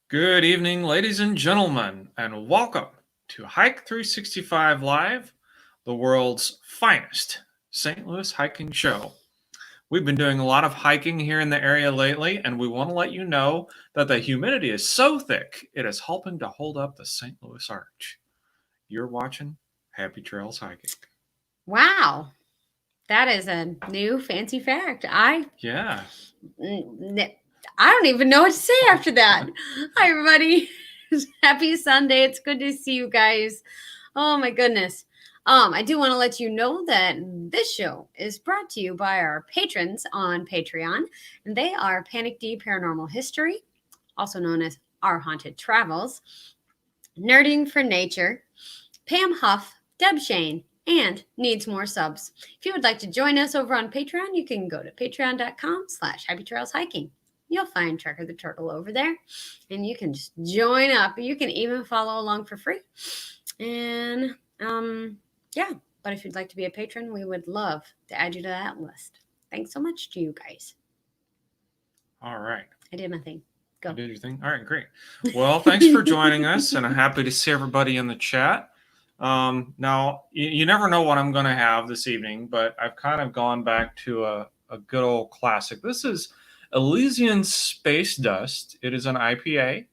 Good evening, ladies and gentlemen, and welcome to Hike 365 Live, the world's finest St. Louis hiking show. We've been doing a lot of hiking here in the area lately, and we want to let you know that the humidity is so thick it is helping to hold up the St. Louis Arch. You're watching Happy Trails Hiking. Wow, that is a new fancy fact. Yeah. I don't even know what to say after that. Hi, everybody. Happy Sunday. It's good to see you guys. Oh, my goodness. I do want to let you know that this show is brought to you by our patrons on Patreon, and they are Panic D Paranormal History, also known as Our Haunted Travels, Nerding for Nature, Pam Huff, Deb Shane, and needs more subs. If you would like to join us over on Patreon, you can go to patreon.com/happytrailshiking. You'll find Trucker the Turtle over there, and you can just join up. You can even follow along for free. And yeah, but if you'd like to be a patron, we would love to add you to that list. Thanks so much to you guys. All right. I did my thing. Go. You did your thing? All right, great. Well, thanks for joining us, and I'm happy to see everybody in the chat. Now, you never know what I'm going to have this evening, but I've kind of gone back to a good old classic. This is Elysian Space Dust. It is an IPA,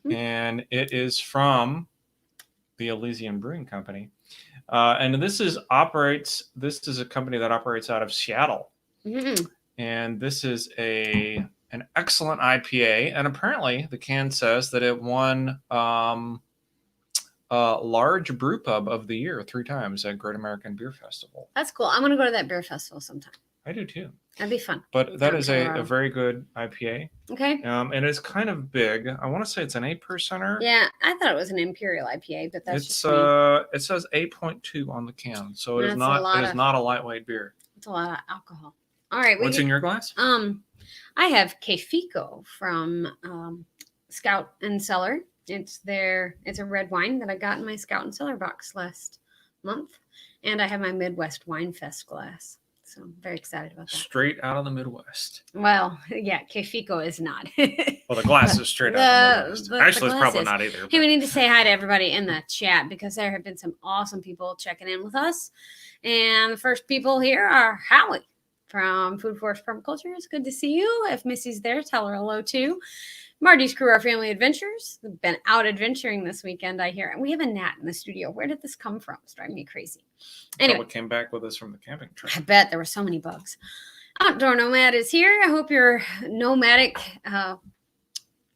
and it is from the Elysian Brewing Company. And this is a company that operates out of Seattle. And this is an excellent IPA, and apparently the can says that it won large brew pub of the year 3 times at Great American Beer Festival. That's cool. I'm going to go to that beer festival sometime. I do too. That'd be fun. But that is a very good IPA. Okay. And it's kind of big. I want to say it's an 8%er. Yeah, I thought it was an Imperial IPA, but that's just me. It says 8.2 on the can, so it is not a lightweight beer. It's a lot of alcohol. All right. What's in your glass? I have Kefico from Scout and Cellar. It's a red wine that I got in my Scout and Cellar box last month, and I have my Midwest Wine Fest glass. So I'm very excited about that. Straight out of the Midwest. Well, yeah, Kefico is not. Well, the glass is straight out of the Midwest. Actually, it's probably not either. Hey, we need to say hi to everybody in the chat because there have been some awesome people checking in with us. And the first people here are Hallie from Food Forest Permaculture. It's good to see you. If Missy's there, tell her hello too. Marty's Crew, Our Family Adventures. They've been out adventuring this weekend, I hear. And we have a gnat in the studio. Where did this come from? It's driving me crazy. Anyway. Probably came back with us from the camping trip. I bet there were so many bugs. Outdoor Nomad is here. I hope your nomadic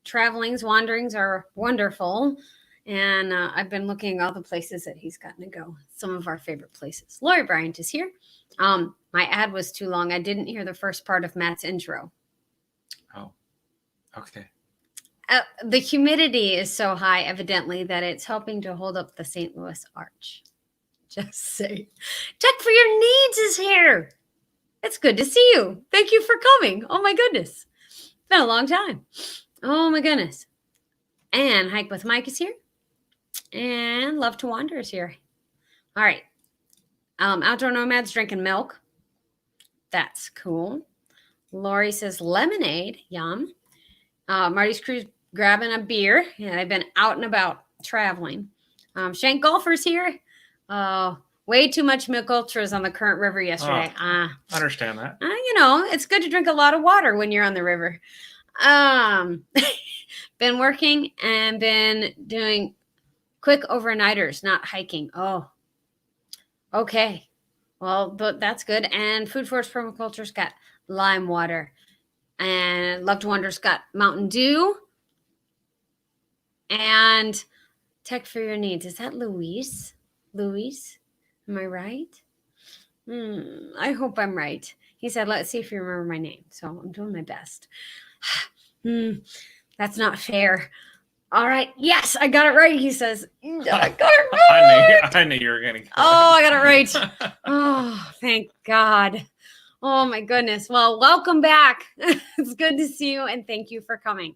travelings, wanderings are wonderful. And I've been looking at all the places that he's gotten to go. Some of our favorite places. Lori Bryant is here. My ad was too long. I didn't hear the first part of Matt's intro. Oh, okay. The humidity is so high, evidently, that it's helping to hold up the St. Louis Arch. Just say, Tech for Your Needs is here. It's good to see you. Thank you for coming. Oh, my goodness. It's been a long time. Oh, my goodness. And Hike with Mike is here. And Love to Wander is here. All right. Outdoor Nomads drinking milk. That's cool. Lori says lemonade. Yum. Marty's Crew's grabbing a beer. Yeah, I've been out and about traveling. Shank Golfer's here. Way too much milk ultras on the Current River yesterday. I understand that. It's good to drink a lot of water when you're on the river. Been working and been doing quick overnighters, not hiking. Oh, okay. Well, but that's good. And Food Forest Permaculture's got lime water. And Love to Wander's got Mountain Dew. And Tech for Your Needs. Is that Luis? Luis? Am I right? I hope I'm right. He said, let's see if you remember my name. So I'm doing my best. That's not fair. All right. Yes, I got it right. He says, I got it right. I knew you were going to get it. Oh, I got it right. Oh, thank God. Oh, my goodness. Well, welcome back. It's good to see you, and thank you for coming.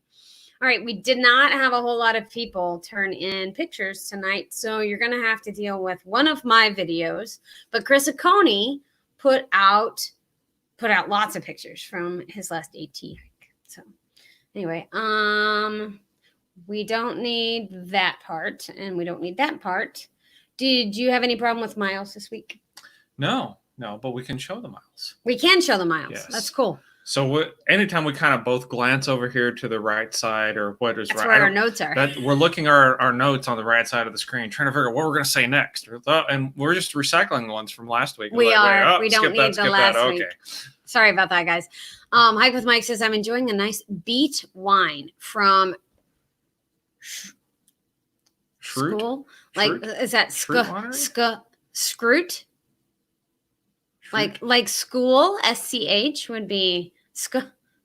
All right, we did not have a whole lot of people turn in pictures tonight, so you're going to have to deal with one of my videos. But Chris Oconee put out lots of pictures from his last AT hike. So Anyway, we don't need that part, and we don't need that part. Did you have any problem with miles this week? No, but we can show the miles. We can show the miles. Yes. That's cool. So anytime we kind of both glance over here to the right side or what is That's right, where our notes are. we're looking at our notes on the right side of the screen, trying to figure out what we're going to say next. And we're just recycling the ones from last week. We are. We don't skip need that, the last that. week. Okay. Sorry about that, guys. Hike with Mike says, I'm enjoying a nice beet wine from school. Like, is that Scroot? Like school, SCH would be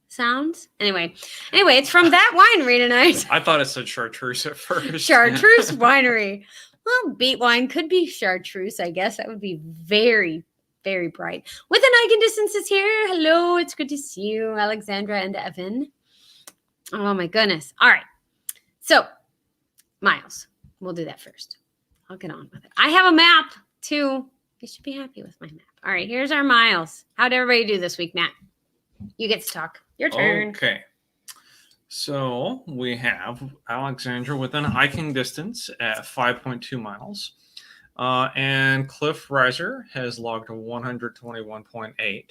sounds. Anyway, it's from that winery tonight. I thought it said chartreuse at first. Chartreuse winery. Well, beet wine could be chartreuse, I guess. That would be very, very bright. With an Icon Distance is here. Hello, it's good to see you, Alexandra and Evan. Oh my goodness. All right. So, miles. We'll do that first. I'll get on with it. I have a map too. You should be happy with my map. All right, here's our miles. How'd everybody do this week, Matt? You get to talk. Your turn. Okay. So we have Alexandra within hiking distance at 5.2 miles. And Cliff Riser has logged a 121.8.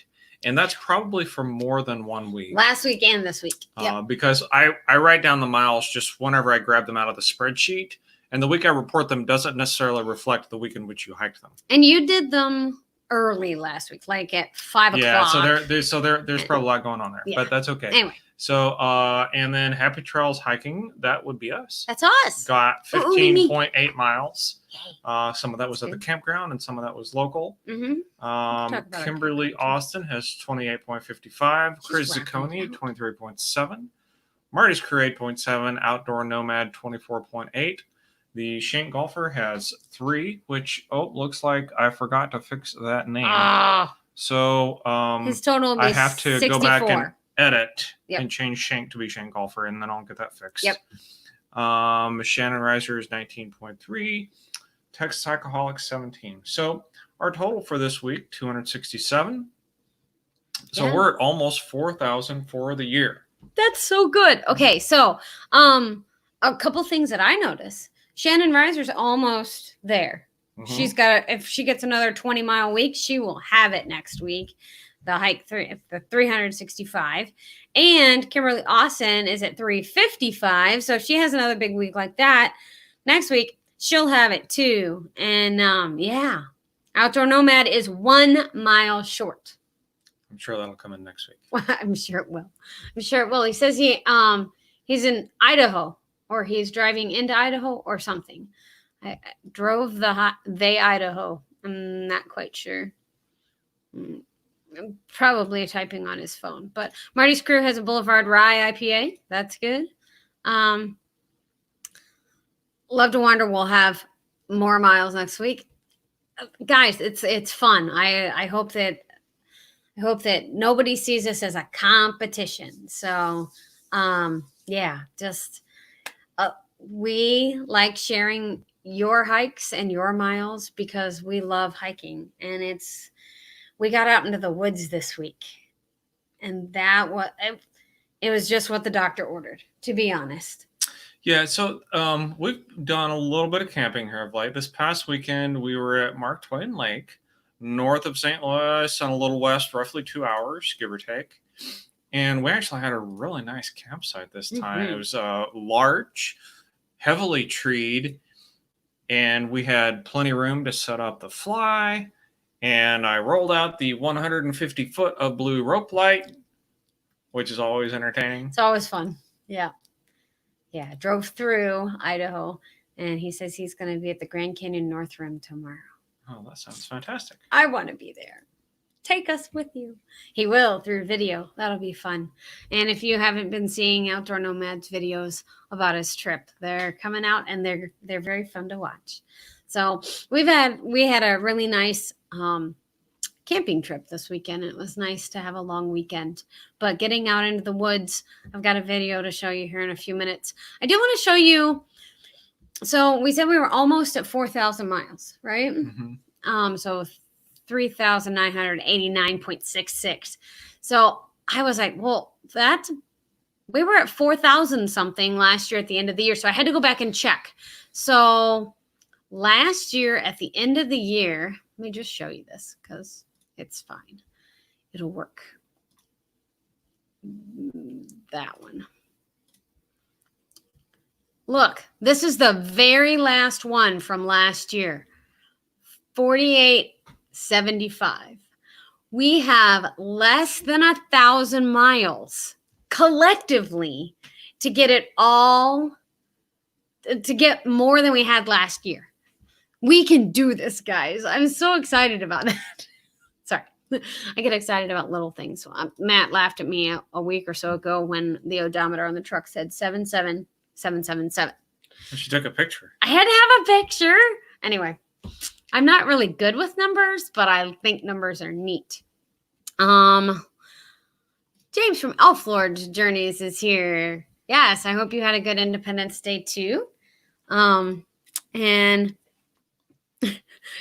And that's probably for more than 1 week. Last week and this week. Yep. Because I write down the miles just whenever I grab them out of the spreadsheet. And the week I report them doesn't necessarily reflect the week in which you hiked them. And you did them early last week, like at 5 o'clock. Yeah, so there's probably a lot going on there, but that's okay. Anyway. So, and then Happy Trails Hiking, that would be us. That's us. Got 15.8 miles. Some of that was at the campground and some of that was local. Mm-hmm. Kimberly Austin has 28.55. Chris Zacconi, 23.7. Marty's Crew, 8.7. Outdoor Nomad, 24.8. The Shank Golfer has 3, which, looks like I forgot to fix that name. So his total will be I have to 64. go back and edit and change Shank to be Shank Golfer, and then I'll get that fixed. Yep. Shannon Riser is 19.3. Texas Alcoholic 17. So our total for this week, 267. So we're at almost 4,000 for the year. That's so good. Okay, so a couple things that I notice. Shannon Riser's almost there. Mm-hmm. She's got if she gets another 20-mile week, she will have it next week. The hike the 365. And Kimberly Austin is at 355. So if she has another big week like that, next week she'll have it too. And Outdoor Nomad is 1 mile short. I'm sure that'll come in next week. Well, I'm sure it will. He says he's in Idaho, or he's driving into Idaho or something. I drove Idaho. I'm not quite sure. Probably typing on his phone. But Marty's Crew has a Boulevard Rye IPA. That's good. Love to Wander will have more miles next week. Guys, it's fun. I hope that nobody sees this as a competition. So, we like sharing your hikes and your miles because we love hiking. And we got out into the woods this week. And it was just what the doctor ordered, to be honest. Yeah, so we've done a little bit of camping here of late. This past weekend, we were at Mark Twain Lake, north of St. Louis and a little west, roughly 2 hours, give or take. And we actually had a really nice campsite this time. Mm-hmm. It was large, heavily treed, and we had plenty of room to set up the fly. And I rolled out the 150 foot of blue rope light, which is always entertaining. It's always fun. Yeah. Yeah. Drove through Idaho, and he says he's going to be at the Grand Canyon North Rim tomorrow. Oh, that sounds fantastic. I want to be there. Take us with you. He will through video. That'll be fun. And if you haven't been seeing Outdoor Nomad's videos about his trip, they're coming out and they're very fun to watch. So we had a really nice camping trip this weekend. It was nice to have a long weekend, but getting out into the woods, I've got a video to show you here in a few minutes. I do want to show you. So we said we were almost at 4,000 miles, right? Mm-hmm. So 3,989.66. So I was like, well, that's we were at 4,000 something last year at the end of the year. So I had to go back and check. So last year at the end of the year, let me just show you this because it's fine. It'll work. That one. Look, this is the very last one from last year. 4875. We have less than 1,000 miles collectively to get it all, to get more than we had last year. We can do this, guys. I'm so excited about that. Sorry. I get excited about little things. Matt laughed at me a week or so ago when the odometer on the truck said 77777. She took a picture. I had to have a picture. Anyway, I'm not really good with numbers, but I think numbers are neat. James from Elf Lord's Journeys is here. Yes, I hope you had a good Independence Day too. And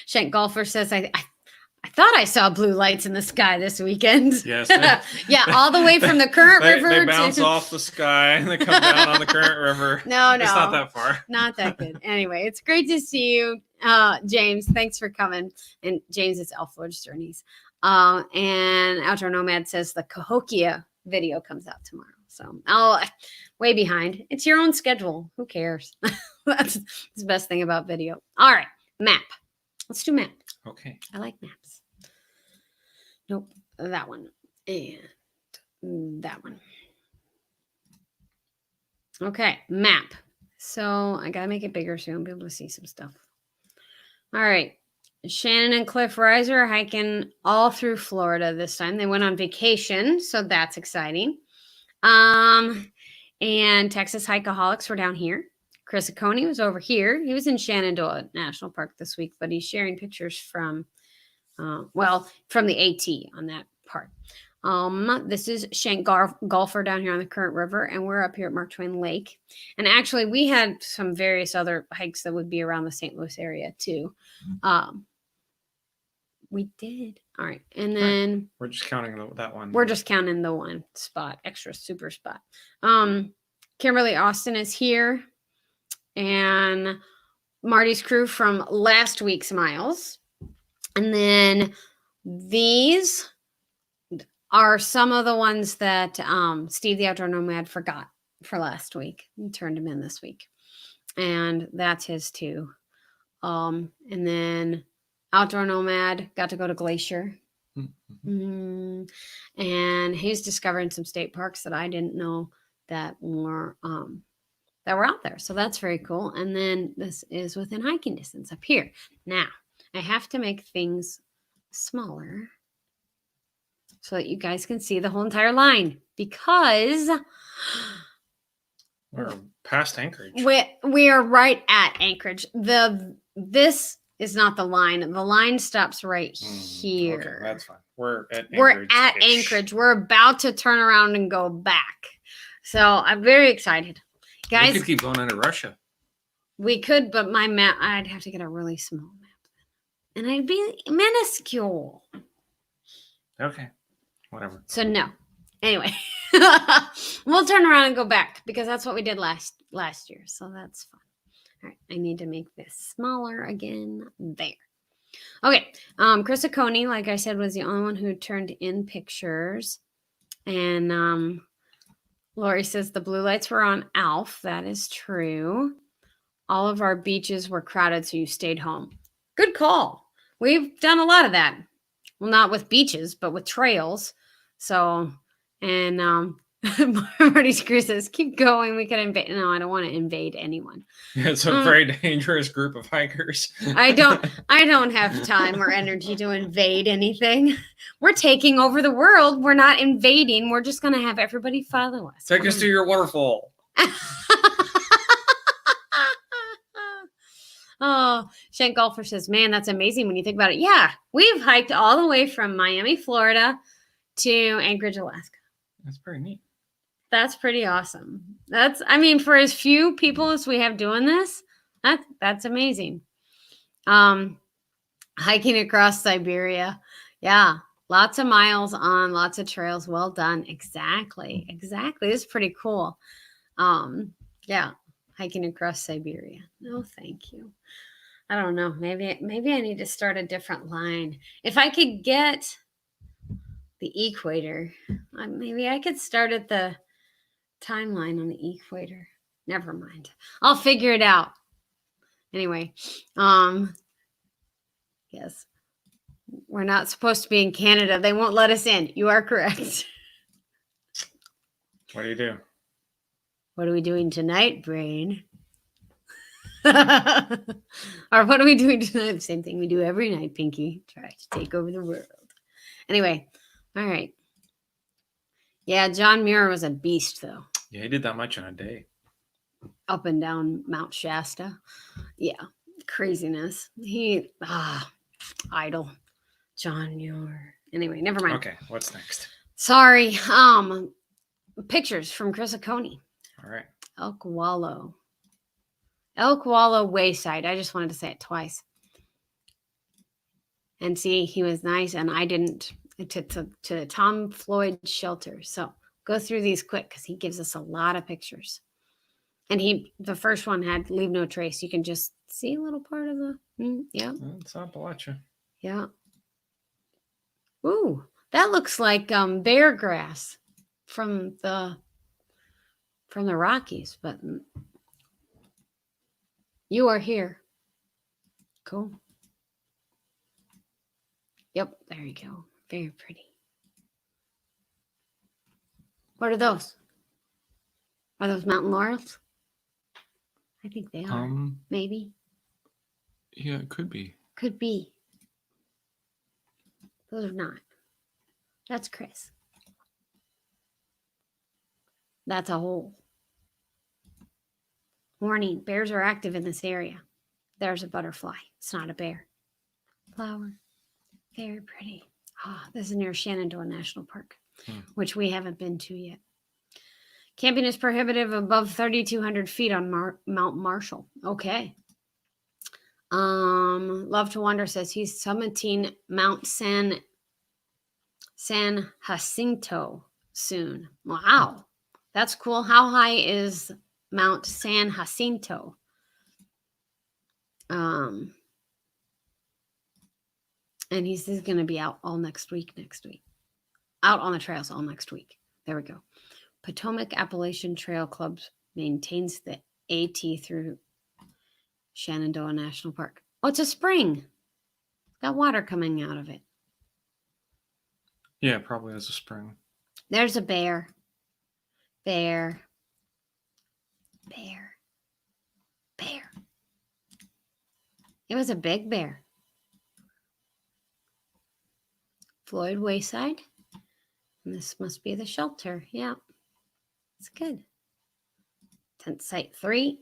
Shank Golfer says, I thought I saw blue lights in the sky this weekend. Yes. Yeah, all the way from the current river. They bounce off the sky and they come down on the current river. No. It's not that far. Not that good. Anyway, it's great to see you, James. Thanks for coming. And James is Elf Lord's Journeys. And Outdoor Nomad says the Cahokia video comes out tomorrow. So I'll way behind. It's your own schedule. Who cares? That's the best thing about video. All right, map. Let's do map. Okay. I like maps. Nope, that one and that one. Okay, map. So I gotta make it bigger so you'll be able to see some stuff. All right. Shannon and Cliff Reiser are hiking all through Florida this time. They went on vacation, so that's exciting. And Texas Hikeaholics were down here. Chris Acone was over here. He was in Shenandoah National Park this week, but he's sharing pictures from, from the AT on that part. This is Shank Golfer down here on the Current River, and we're up here at Mark Twain Lake. And actually, we had some various other hikes that would be around the St. Louis area too. We did. All right. And then we're just counting that one. We're just counting the one spot, extra super spot. Kimberly Austin is here. And Marty's crew from last week's miles. And then these are some of the ones that Steve the Outdoor Nomad forgot for last week. He turned them in this week. And that's his too. And then Outdoor Nomad got to go to Glacier. And he's discovering some state parks that I didn't know that were out there. So that's very cool. And then this is within hiking distance up here. Now, I have to make things smaller so that you guys can see the whole entire line because we're past Anchorage. We are right at Anchorage. This is not the line. The line stops right here. Okay, that's fine. We're at Anchorage. We're at Anchorage. We're about to turn around and go back. So I'm very excited. Guys, we could keep going into Russia. We could, but my map, I'd have to get a really small map. And I'd be minuscule. Okay. Whatever. So no. Anyway, we'll turn around and go back because that's what we did last year. So that's fun. All right. I need to make this smaller again. There. Okay. Chris Acone, like I said, was the only one who turned in pictures. And Lori says the blue lights were on Alf. That is true. All of our beaches were crowded, so you stayed home. Good call. We've done a lot of that. Well, not with beaches, but with trails. So, and Marty Screw says, keep going. We could invade. No, I don't want to invade anyone. Yeah, it's a very dangerous group of hikers. I don't have time or energy to invade anything. We're taking over the world. We're not invading. We're just going to have everybody follow us. Take us to your waterfall. Oh, Shank Golfer says, man, that's amazing when you think about it. Yeah, we've hiked all the way from Miami, Florida to Anchorage, Alaska. That's pretty neat. That's pretty awesome. For as few people as we have doing this, that's amazing. Hiking across Siberia. Yeah, Lots of miles on, lots of trails. Well done. Exactly. Exactly. This is pretty cool. Yeah. Hiking across Siberia. No, thank you. I don't know. Maybe I need to start a different line. If I could get the equator, maybe I could start at the timeline on the equator. Never mind. I'll figure it out. Anyway, yes. We're not supposed to be in Canada. They won't let us in. You are correct. What do you do? What are we doing tonight, brain? Or what are we doing tonight? Same thing we do every night, Pinky. Try to take over the world. Anyway, all right. Yeah, John Muir was a beast, though. Yeah, he did that much in a day. Up and down Mount Shasta. Yeah, craziness. Idol. John Muir. Anyway, never mind. Okay, what's next? Sorry. Pictures from Chris Oconee. All right. Elk Wallow Wayside. I just wanted to say it twice. And see, he was nice, and I didn't. To Tom Floyd Shelter. So go through these quick because he gives us a lot of pictures. And the first one had Leave No Trace. You can just see a little part of the. Yeah. It's Appalachia. Yeah. Ooh, that looks like bear grass from the Rockies, but you are here. Cool. Yep, there you go. Very pretty. What are those? Are those mountain laurels? I think they are. Maybe. Yeah, it could be. Could be. Those are not. That's Chris. That's a hole. Warning, bears are active in this area. There's a butterfly. It's not a bear. Flower. Very pretty. This is near Shenandoah National Park, which we haven't been to yet. Camping is prohibitive above 3,200 feet on Mount Marshall. Okay. Love to Wander says he's summiting Mount San Jacinto soon. Wow. That's cool. How high is Mount San Jacinto? And he's going to be out all next week. Out on the trails all next week. There we go. Potomac Appalachian Trail Club maintains the AT through Shenandoah National Park. Oh, it's a spring. Got water coming out of it. Yeah, probably has a spring. There's a bear. Bear. It was a big bear. Floyd Wayside. And this must be the shelter. Yeah. It's good. Tent site 3.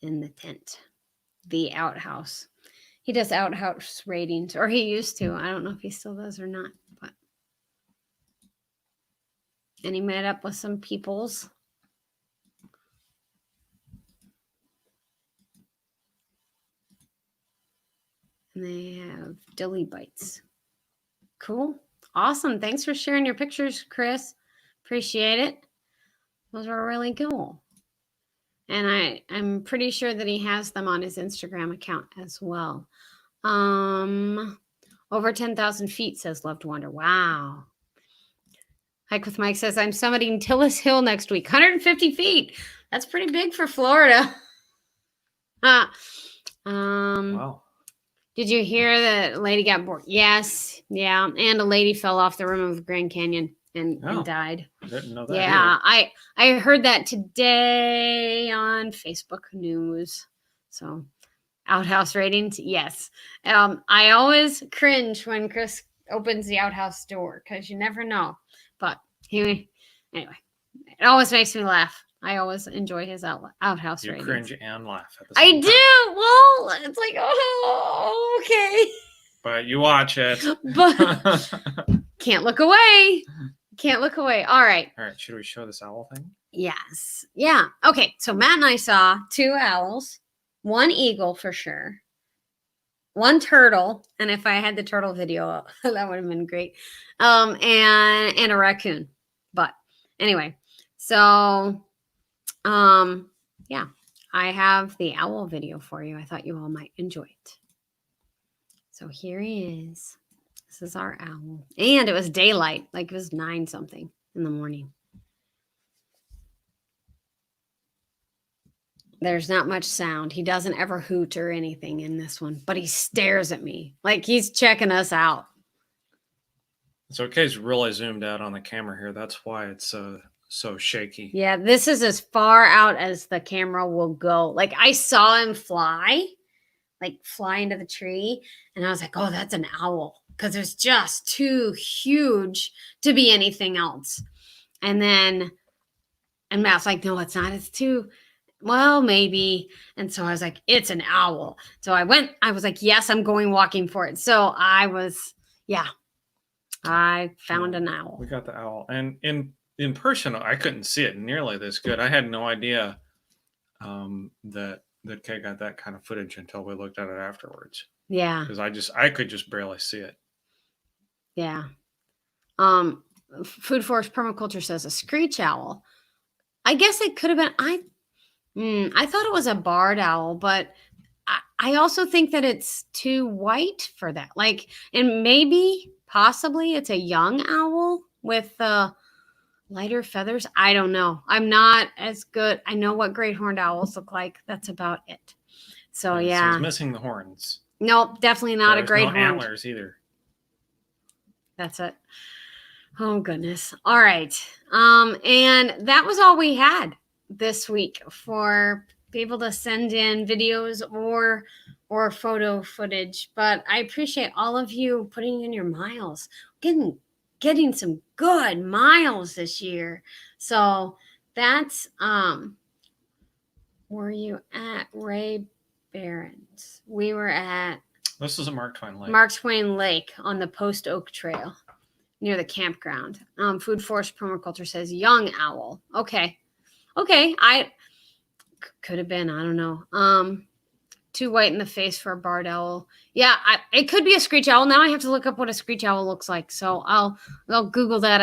In the tent. The outhouse. He does outhouse ratings, or he used to. I don't know if he still does or not. But. And he met up with some peoples. And they have dilly bites. Cool. Awesome. Thanks for sharing your pictures, Chris. Appreciate it. Those are really cool. And I'm pretty sure that he has them on his Instagram account as well. Over 10,000 feet, says Love to Wander. Wow. Hike with Mike says, I'm summiting Tillis Hill next week. 150 feet. That's pretty big for Florida. Wow. Did you hear that a lady got bored? Yes. Yeah. And a lady fell off the rim of Grand Canyon and died. I didn't know that. Yeah. I heard that today on Facebook News. So outhouse ratings. Yes. I always cringe when Chris opens the outhouse door because you never know. But anyway, it always makes me laugh. I always enjoy his outhouse ratings. You cringe and laugh at the time. same Do. Well, it's like, oh, okay. But you watch it. But can't look away. All right. Should we show this owl thing? Yes. Yeah. Okay. So Matt and I saw 2 owls, 1 eagle for sure, one turtle, and if I had the turtle video, that would have been great. And a raccoon. But anyway, so yeah, I have the owl video for you. I thought you all might enjoy it. So here he is. This is our owl. And it was daylight, like it was 9 something in the morning. There's not much sound. He doesn't ever hoot or anything in this one, but he stares at me like he's checking us out. It's okay. It's really zoomed out on the camera here. That's why it's so shaky. Yeah, this is as far out as the camera will go. Like I saw him fly into the tree, and I was like, oh, that's an owl, because it's just too huge to be anything else. And Matt's like, no, it's not. It's too... well, maybe. And so I was like, it's an owl. So I was like, yes, I'm going walking for it. So I found an owl. We got the owl. And in person, I couldn't see it nearly this good. I had no idea that Kay got that kind of footage until we looked at it afterwards. Yeah. Because I could just barely see it. Yeah. Food Forest Permaculture says a screech owl. I guess it could have been... I thought it was a barred owl, but I also think that it's too white for that. Like, and possibly it's a young owl with lighter feathers. I don't know. I'm not as good. I know what great horned owls look like. That's about it. So yeah. So it's missing the horns. Nope, definitely not a great horn. Antlers either. That's it. Oh goodness. All right. And that was all we had this week for people to send in videos or photo footage. But I appreciate all of you putting in your miles, getting some good miles this year. So that's were you at Ray Barron's? We were at... this is a Mark Twain Lake. Mark Twain Lake on the Post Oak Trail near the campground. Food Forest Permaculture says young owl. Okay. I could have been, I don't know. Too white in the face for a barred owl. Yeah, it could be a screech owl. Now I have to look up what a screech owl looks like. So I'll Google that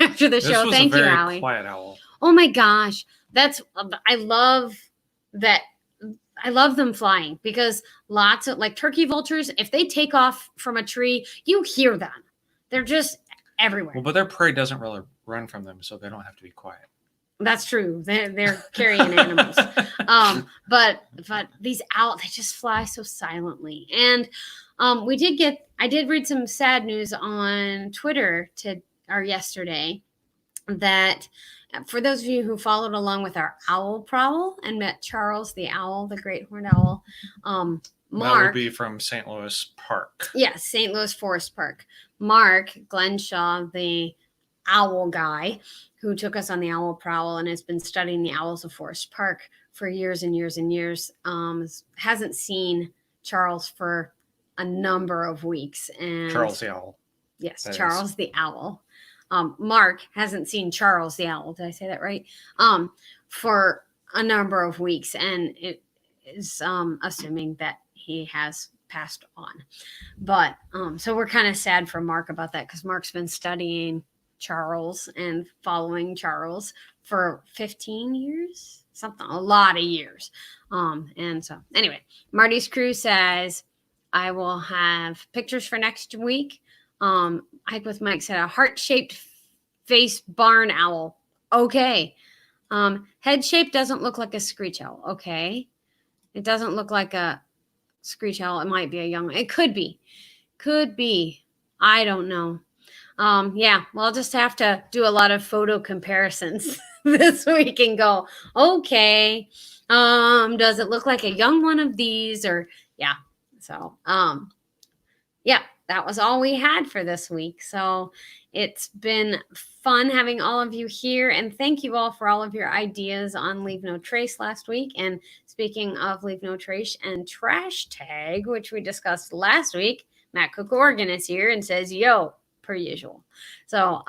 after the show. Thank you, Allie. Quiet owl. Oh my gosh, I love that. I love them flying, because lots of, like, turkey vultures, if they take off from a tree, you hear them. They're just everywhere. Well, but their prey doesn't really run from them, so they don't have to be quiet. That's true. They're carrying animals. But these owls, they just fly so silently. And I did read some sad news on Twitter yesterday, that for those of you who followed along with our owl prowl and met Charles the owl, the great horned owl, Mark, that would be from St. Louis Park. Yes, St. Louis Forest Park. Mark Glenshaw, the owl guy who took us on the owl prowl and has been studying the owls of Forest Park for years and years and years, hasn't seen Charles for a number of weeks. And Charles the owl. Yes, Charles the owl. Mark hasn't seen Charles the owl. Did I say that right? For a number of weeks, and it is assuming that he has passed on. But so we're kind of sad for Mark about that, because Mark's been studying Charles and following Charles for 15 years, a lot of years. And so anyway, Marty's Crew says, I will have pictures for next week. Hike with Mike said a heart-shaped face barn owl. Okay. Head shape doesn't look like a screech owl. Okay. It doesn't look like a screech owl. It might be a young one. It could be. I don't know. Yeah, well, I'll just have to do a lot of photo comparisons this week and go, okay, does it look like a young one of these? Or yeah. So yeah, that was all we had for this week. So it's been fun having all of you here, and thank you all for all of your ideas on Leave No Trace last week. And speaking of Leave No Trace and Trash Tag, which we discussed last week, Matt Cook Oregon is here and says, yo, per usual. So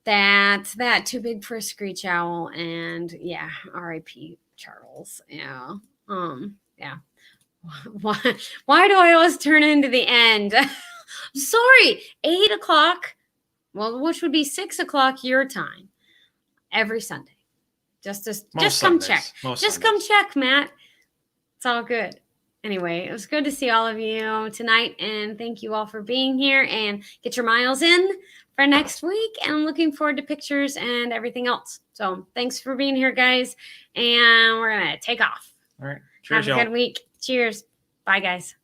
that's that. Too big for a screech owl. And yeah, R.I.P. Charles. Yeah. Yeah. Why do I always turn into the end? Sorry, 8 o'clock. Well, which would be 6 o'clock your time every Sunday. Just come check. Just come check, Matt. It's all good. Anyway, it was good to see all of you tonight, and thank you all for being here, and get your miles in for next week, and I'm looking forward to pictures and everything else. So thanks for being here, guys, and we're going to take off. All right. Cheers, Have a good week. Cheers. Bye, guys.